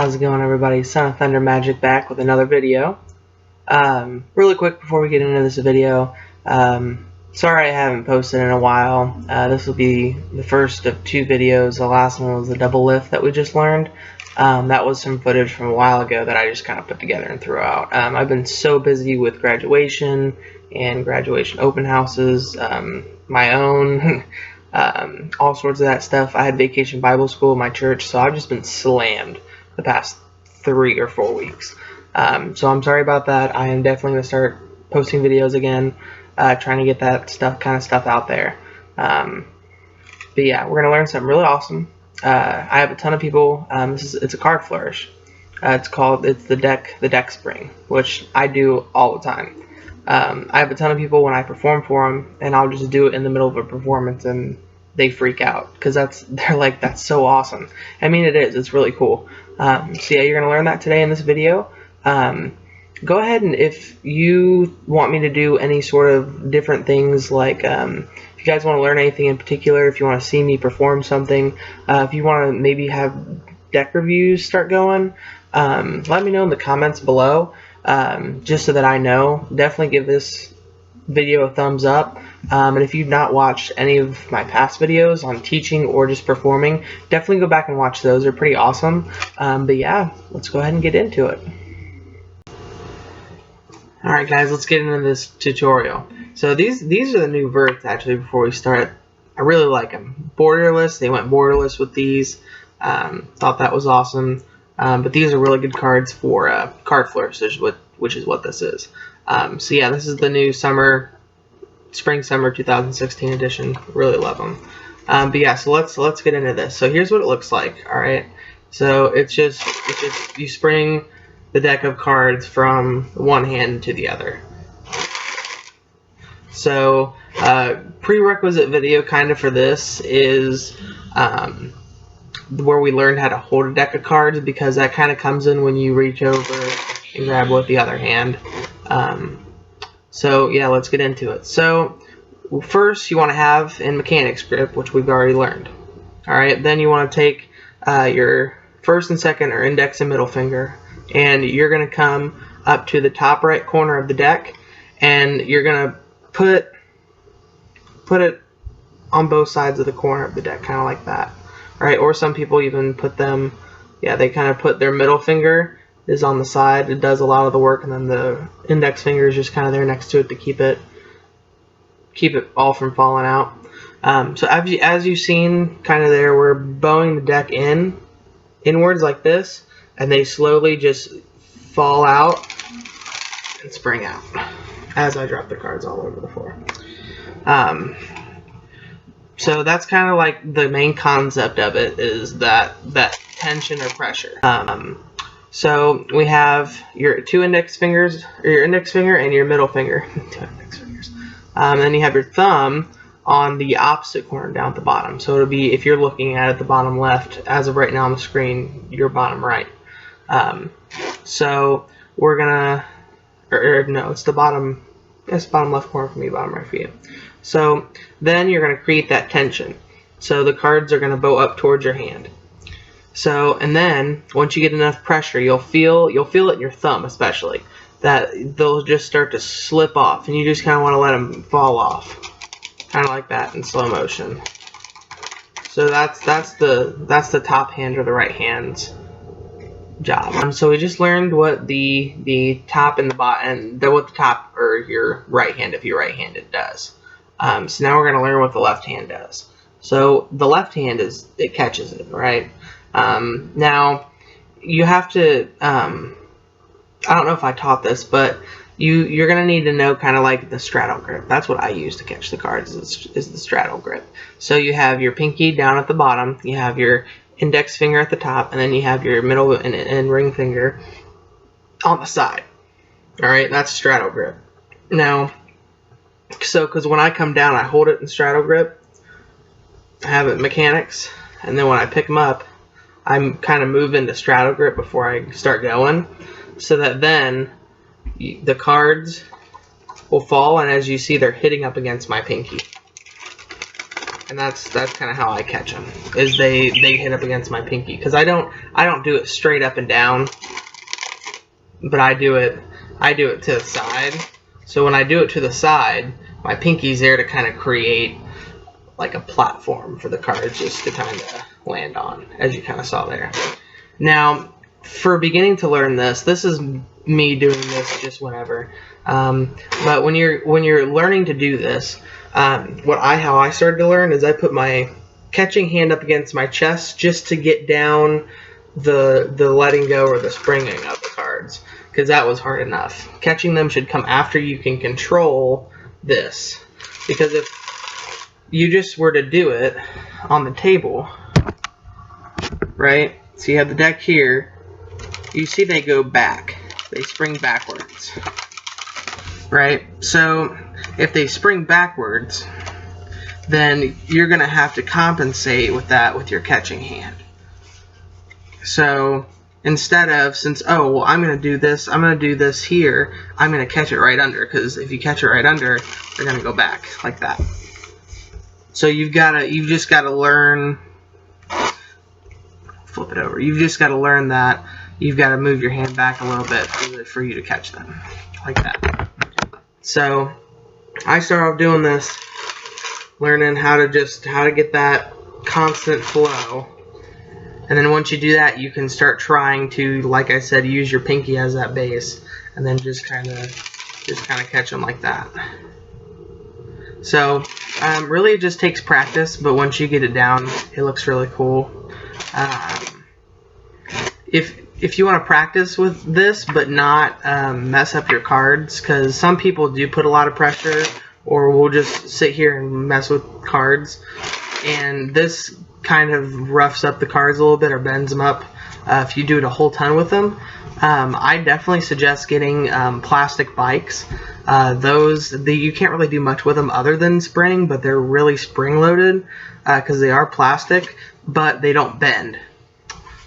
How's it going, everybody? Son of Thunder Magic back with another video. Really quick before we get into this video, sorry I haven't posted in a while. This will be the first of two videos. The last one was the double lift that we just learned. That was some footage from a while ago that I just kind of put together and threw out. I've been so busy with graduation and graduation open houses, my own, all sorts of that stuff. I had Vacation Bible School at my church, so I've just been slammed the past 3 or 4 weeks. So I'm sorry about that. I am definitely going to start posting videos again, trying to get that kind of stuff out there. But yeah, we're going to learn something really awesome. I have a ton of people. It's a card flourish. It's the deck spring, which I do all the time. I have a ton of people when I perform for them, and I'll just do it in the middle of a performance, and they freak out because they're like, that's so awesome. I mean, it is. It's really cool. So yeah, you're gonna learn that today in this video. Go ahead, and if you want me to do any sort of different things, like if you guys want to learn anything in particular, if you want to see me perform something, if you want to maybe have deck reviews start going, let me know in the comments below, just so that I know. Definitely give this video a thumbs up, and if you've not watched any of my past videos on teaching or just performing, definitely go back and watch those. They're pretty awesome. But yeah, let's go ahead and get into it. Alright guys, let's get into this tutorial. So these are the new verts. Actually, before we start, I really like them. Borderless, they went borderless with these. Thought that was awesome. But these are really good cards for card flourish, which is what this is. So yeah, this is the new spring-summer 2016 edition. Really love them. But yeah, so let's get into this. So here's what it looks like. All right. So it's just you spring the deck of cards from one hand to the other. So prerequisite video kind of for this is where we learned how to hold a deck of cards, because that kind of comes in when you reach over and grab with the other hand. So yeah, let's get into it. So first you want to have in mechanics grip, which we've already learned. Alright, then you want to take your first and second or index and middle finger, and you're going to come up to the top right corner of the deck, and you're going to put it on both sides of the corner of the deck, kind of like that. Alright, or some people even put them, yeah, they kind of put their middle finger is on the side. It does a lot of the work, and then the index finger is just kind of there next to it to keep it all from falling out. So as you've seen kind of there, we're bowing the deck inwards like this, and they slowly just fall out and spring out as I drop the cards all over the floor. So that's kind of like the main concept of it, is that tension or pressure. So we have your two index fingers, or your index finger and your middle finger, two index fingers. Then you have your thumb on the opposite corner down at the bottom. So it'll be, if you're looking at it, the bottom left, as of right now on the screen, your bottom right. So we're gonna, no, it's the bottom. It's bottom left corner for me, bottom right for you. So then you're gonna create that tension. So the cards are gonna bow up towards your hand. So, and then once you get enough pressure, you'll feel it in your thumb, especially, that they'll just start to slip off, and you just kind of want to let them fall off, kind of like that in slow motion. So that's the top hand or the right hand's job. So we just learned what the top and the bottom, what the top or your right hand, if you're right-handed, does. So now we're going to learn what the left hand does. So the left hand it catches it, right? Now you have to, I don't know if I taught this, but you're going to need to know kind of like the straddle grip. That's what I use to catch the cards, is the straddle grip. So you have your pinky down at the bottom, you have your index finger at the top, and then you have your middle and ring finger on the side. Alright, that's straddle grip. Now, because when I come down, I hold it in straddle grip, I have it mechanics, and then when I pick them up, I'm kind of move into straddle grip before I start going, so that then the cards will fall, and as you see, they're hitting up against my pinky. And that's kind of how I catch them, is they hit up against my pinky, because I don't do it straight up and down, but I do it to the side. So when I do it to the side, my pinky's there to kind of create like a platform for the cards just to kind of land on, as you kind of saw there. Now, for beginning to learn this is me doing this just whenever. But when you're learning to do this, how I started to learn is I put my catching hand up against my chest just to get down the letting go or the springing of the cards, because that was hard enough. Catching them should come after you can control this, because if you just were to do it on the table, right? So you have the deck here. You see they go back. They spring backwards, right? So if they spring backwards, then you're going to have to compensate with that with your catching hand. So instead of, I'm going to do this here, I'm going to catch it right under, because if you catch it right under, they're going to go back like that. So you've just got to learn, flip it over, you've just got to learn that you've got to move your hand back a little bit for you to catch them, like that. So I started off doing this, learning how to get that constant flow. And then once you do that, you can start trying to, like I said, use your pinky as that base, and then just kind of catch them like that. So really it just takes practice, but once you get it down, it looks really cool. If you want to practice with this but not mess up your cards, because some people do put a lot of pressure or will just sit here and mess with cards, and this kind of roughs up the cards a little bit or bends them up if you do it a whole ton with them. I definitely suggest getting plastic bikes. You can't really do much with them other than spring, but they're really spring loaded because they are plastic, but they don't bend.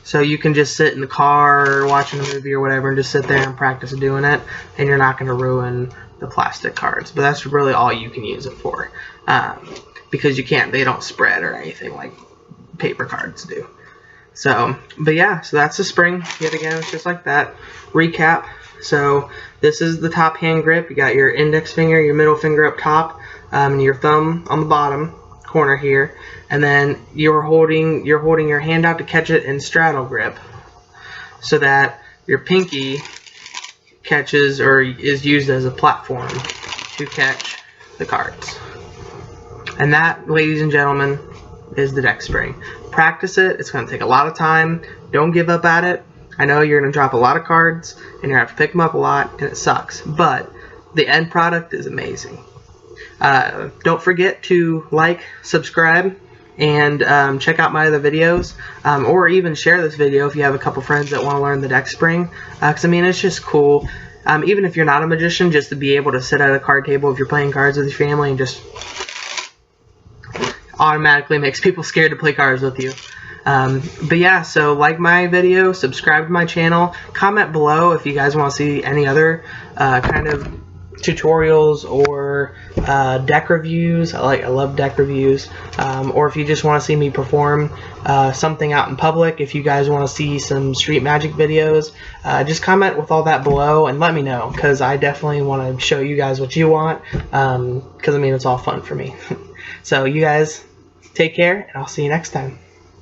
So you can just sit in the car or watching a movie or whatever and just sit there and practice doing it, and you're not going to ruin the plastic cards. But that's really all you can use it for, because they don't spread or anything like paper cards do. So, but yeah, so that's the spring. Yet again, it's just like that. Recap. So this is the top hand grip. You got your index finger, your middle finger up top, and your thumb on the bottom corner here, and then you're holding your hand out to catch it in straddle grip, so that your pinky catches or is used as a platform to catch the cards. And that, ladies and gentlemen, is the deck spring. Practice it. It's going to take a lot of time. Don't give up at it. I know you're going to drop a lot of cards and you're going to have to pick them up a lot, and it sucks, but the end product is amazing. Don't forget to like, subscribe, and check out my other videos, or even share this video if you have a couple friends that want to learn the deck spring, because I mean, it's just cool. Even if you're not a magician, just to be able to sit at a card table if you're playing cards with your family and just automatically makes people scared to play cards with you. But yeah, so like my video, subscribe to my channel, comment below if you guys want to see any other kind of tutorials or deck reviews. I love deck reviews. Or if you just want to see me perform something out in public, if you guys want to see some street magic videos, just comment with all that below and let me know, because I definitely want to show you guys what you want, because I mean, it's all fun for me. So you guys take care, and I'll see you next time.